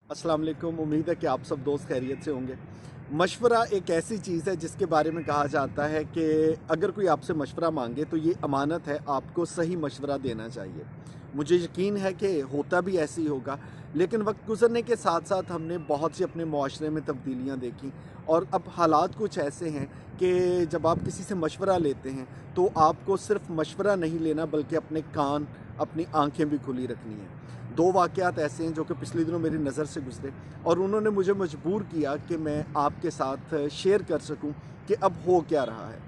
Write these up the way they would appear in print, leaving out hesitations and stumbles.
अस्सलाम वालेकुम। उम्मीद है कि आप सब दोस्त खैरियत से होंगे। मशवरा एक ऐसी चीज़ है जिसके बारे में कहा जाता है कि अगर कोई आपसे मशवरा मांगे तो ये अमानत है, आपको सही मशवरा देना चाहिए। मुझे यकीन है कि होता भी ऐसे ही होगा, लेकिन वक्त गुजरने के साथ साथ हमने बहुत सी अपने माशरे में तब्दीलियाँ देखी और अब हालात कुछ ऐसे हैं कि जब आप किसी से मशवरा लेते हैं तो आपको सिर्फ मशवरा नहीं लेना बल्कि अपने कान, अपनी आंखें भी खुली रखनी है। दो वाक़यात ऐसे हैं जो कि पिछले दिनों मेरी नज़र से गुज़रे और उन्होंने मुझे मजबूर किया कि मैं आपके साथ शेयर कर सकूं कि अब हो क्या रहा है।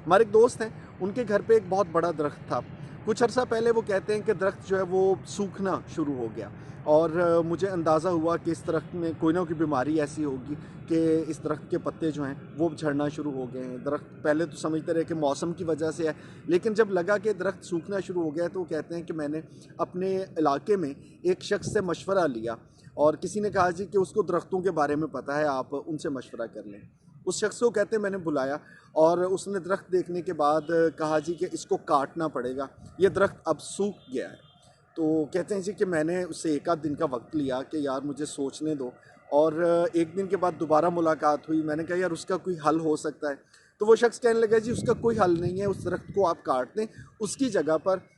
हमारे एक दोस्त हैं, उनके घर पे एक बहुत बड़ा दरख्त था। कुछ अर्सा पहले वो कहते हैं कि दरख्त जो है वो सूखना शुरू हो गया और मुझे अंदाज़ा हुआ कि इस दरख्त में कोई ना कोई बीमारी ऐसी होगी कि इस दरख्त के पत्ते जो हैं वो झड़ना शुरू हो गए हैं। दरख्त पहले तो समझते रहे कि मौसम की वजह से है, लेकिन जब लगा कि दरख्त सूखना शुरू हो गया तो वो कहते हैं कि मैंने अपने इलाके में एक शख्स से मशवरा लिया और किसी ने कहा जी कि उसको दरख्तों के बारे में पता है, आप उनसे मशवरा कर लें। उस शख्स को कहते हैं मैंने बुलाया और उसने दरख्त देखने के बाद कहा जी कि इसको काटना पड़ेगा, ये दरख्त अब सूख गया है। तो कहते हैं जी कि मैंने उससे एक आध दिन का वक्त लिया कि यार मुझे सोचने दो और एक दिन के बाद दोबारा मुलाकात हुई। मैंने कहा यार उसका कोई हल हो सकता है। तो वो शख्स कहने लगा जी उसका कोई हल नहीं है, उस दरख्त को आप काट दें, उसकी जगह पर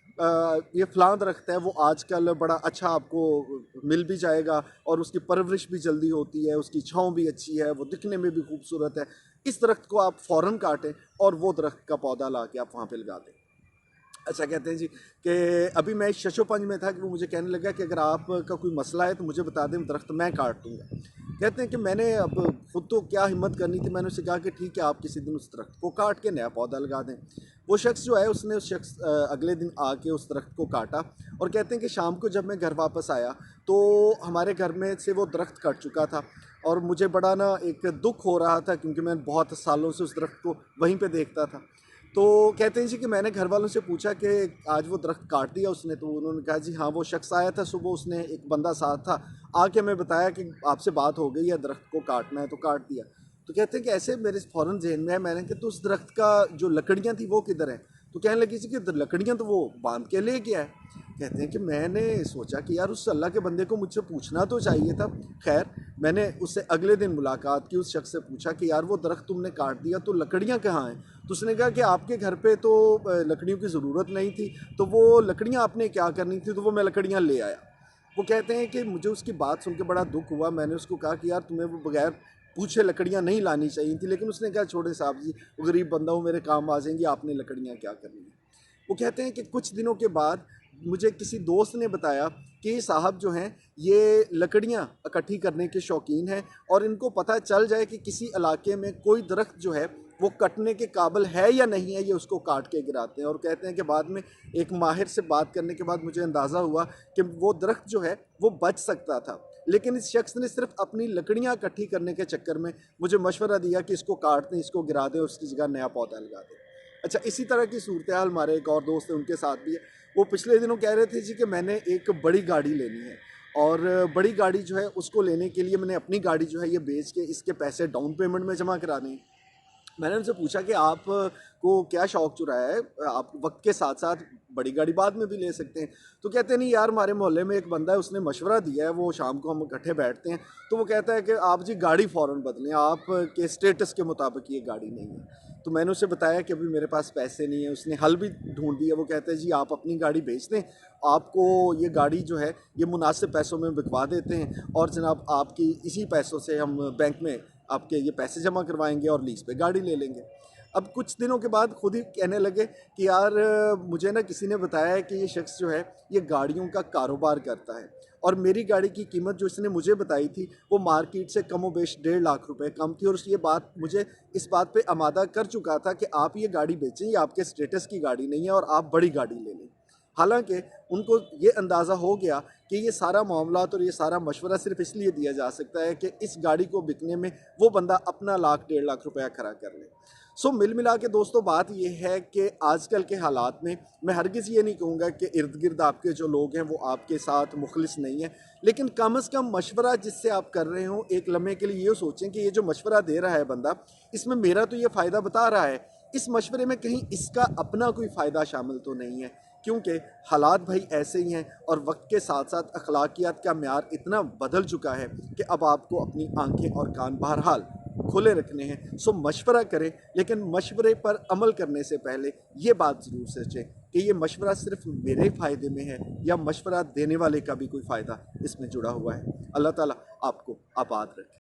ये फ़लाँ दरख्त है वो आजकल बड़ा अच्छा आपको मिल भी जाएगा और उसकी परवरिश भी जल्दी होती है, उसकी छाँव भी अच्छी है, वो दिखने में भी खूबसूरत है। इस दरख्त को आप फ़ौरन काटें और वो दरख्त का पौधा ला के आप वहाँ पे लगा दें। अच्छा कहते हैं जी कि अभी मैं शशोपंज में था कि वो मुझे कहने लगा कि अगर आपका कोई मसला है तो मुझे बता दें, दरख्त मैं काट दूँगा। कहते हैं कि मैंने अब खुद तो क्या हिम्मत करनी थी, मैंने उससे कहा कि ठीक है आप किसी दिन उस दरख्त को काट के नया पौधा लगा दें। वो शख्स जो है उसने उस शख्स अगले दिन आके उस दरख्त को काटा और कहते हैं कि शाम को जब मैं घर वापस आया तो हमारे घर में से वो दरख्त कट चुका था और मुझे बड़ा ना एक दुख हो रहा था क्योंकि मैं बहुत सालों से उस दरख्त को वहीं पे देखता था। तो कहते हैं जी कि मैंने घर वालों से पूछा कि आज वो दरख्त काट दिया उसने, तो उन्होंने कहा जी हाँ वो शख्स आया था सुबह, उसने एक बंदा साथ था, आके मैं बताया कि आपसे बात हो गई है, दरख्त को काटना है तो काट दिया। तो कहते हैं कि ऐसे मेरे फ़ौरन जहन में है, मैंने कहा तो उस दरख्त का जो लकड़ियाँ थी वो किधर है? तो कहने लगी जी कि लकड़ियाँ तो वो बांध के ले गया है। कहते हैं कि मैंने सोचा कि यार उस अल्लाह के बंदे को मुझसे पूछना तो चाहिए था। खैर मैंने उससे अगले दिन मुलाकात की, उस शख्स से पूछा कि यार वो दरख्त तुमने काट दिया तो लकड़ियाँ कहाँ हैं? तो उसने कहा कि आपके घर पे तो लकड़ियों की ज़रूरत नहीं थी, तो वो लकड़ियाँ आपने क्या करनी थी, तो वो मैं लकड़ियाँ ले आया। वो कहते हैं कि मुझे उसकी बात सुन के बड़ा दुख हुआ। मैंने उसको कहा कि यार तुम्हें वो बगैर पूछे लकड़ियाँ नहीं लानी चाहिए थी, लेकिन उसने कहा छोड़े साहब जी, वो गरीब बंदा हूँ, मेरे काम आ जाएंगी, आपने लकड़ियाँ क्या करनी है। वो कहते हैं कि कुछ दिनों के बाद मुझे किसी दोस्त ने बताया कि साहब जो हैं ये लकड़ियाँ इकट्ठी करने के शौकीन हैं और इनको पता चल जाए कि किसी इलाके में कोई दरख्त जो है वो कटने के काबिल है या नहीं है, ये उसको काट के गिराते हैं। और कहते हैं कि बाद में एक माहिर से बात करने के बाद मुझे अंदाज़ा हुआ कि वो दरख्त जो है वो बच सकता था, लेकिन इस शख्स ने सिर्फ अपनी लकड़ियाँ इकट्ठी करने के चक्कर में मुझे मशवरा दिया कि इसको काट दें, इसको गिरा दें और उसकी जगह नया पौधा लगा दें। अच्छा इसी तरह की सूरत हाल हमारे एक और दोस्त है उनके साथ भी है। वो पिछले दिनों कह रहे थे जी कि मैंने एक बड़ी गाड़ी लेनी है और बड़ी गाड़ी जो है उसको लेने के लिए मैंने अपनी गाड़ी जो है ये बेच के इसके पैसे डाउन पेमेंट में जमा कराने हैं। मैंने उनसे पूछा कि आप को क्या शौक चुराया है, आप वक्त के साथ साथ बड़ी गाड़ी बाद में भी ले सकते हैं। तो कहते नहीं यार हमारे मोहल्ले में एक बंदा है उसने मशवरा दिया है, वो शाम को हम इकट्ठे बैठते हैं तो वो कहता है कि आप जी गाड़ी फ़ौरन बदलें, आप के स्टेटस के मुताबिक ये गाड़ी नहीं है। तो मैंने उसे बताया कि अभी मेरे पास पैसे नहीं है, उसने हल भी ढूंढ दिया। वो कहता है जी आप अपनी गाड़ी बेच दें, आपको ये गाड़ी जो है ये मुनासिब पैसों में बिकवा देते हैं और जनाब आपकी इसी पैसों से हम बैंक में आपके ये पैसे जमा करवाएंगे और लीज़ पे गाड़ी ले लेंगे। अब कुछ दिनों के बाद खुद ही कहने लगे कि यार मुझे ना किसी ने बताया है कि ये शख्स जो है ये गाड़ियों का कारोबार करता है और मेरी गाड़ी की कीमत जो इसने मुझे बताई थी वो मार्केट से कम व बेश 1.5 लाख रुपए कम थी और ये बात मुझे इस बात पे आमादा कर चुका था कि आप ये गाड़ी बेचें, ये आपके स्टेटस की गाड़ी नहीं है और आप बड़ी गाड़ी ले लें। हालांकि उनको ये अंदाज़ा हो गया कि ये सारा मामलात और ये सारा मशवरा सिर्फ इसलिए दिया जा सकता है कि इस गाड़ी को बिकने में वो बंदा अपना लाख 1.5 लाख रुपया खड़ा कर ले। सो मिल मिला के दोस्तों बात ये है कि आजकल के हालात में मैं हरगिज़ ये नहीं कहूँगा कि इर्द गिर्द आपके जो लोग हैं वो आपके साथ मुखलिस नहीं है, लेकिन कम अज़ कम मशवरा जिससे आप कर रहे हो एक लम्हे के लिए ये सोचें कि ये जो मशवरा दे रहा है बंदा, इसमें मेरा तो ये फ़ायदा बता रहा है, इस मशवरे में कहीं इसका अपना कोई फ़ायदा शामिल तो नहीं है। क्योंकि हालात भाई ऐसे ही हैं और वक्त के साथ साथ अखलाकियात का म्यार इतना बदल चुका है कि अब आपको अपनी आंखें और कान बहरहाल खुले रखने हैं। सो मशवरा करें, लेकिन मशवरे पर अमल करने से पहले ये बात ज़रूर सोचें कि ये मशवरा सिर्फ मेरे फ़ायदे में है या मशवरा देने वाले का भी कोई फ़ायदा इसमें जुड़ा हुआ है। अल्लाह ताला आपको आबाद रखे।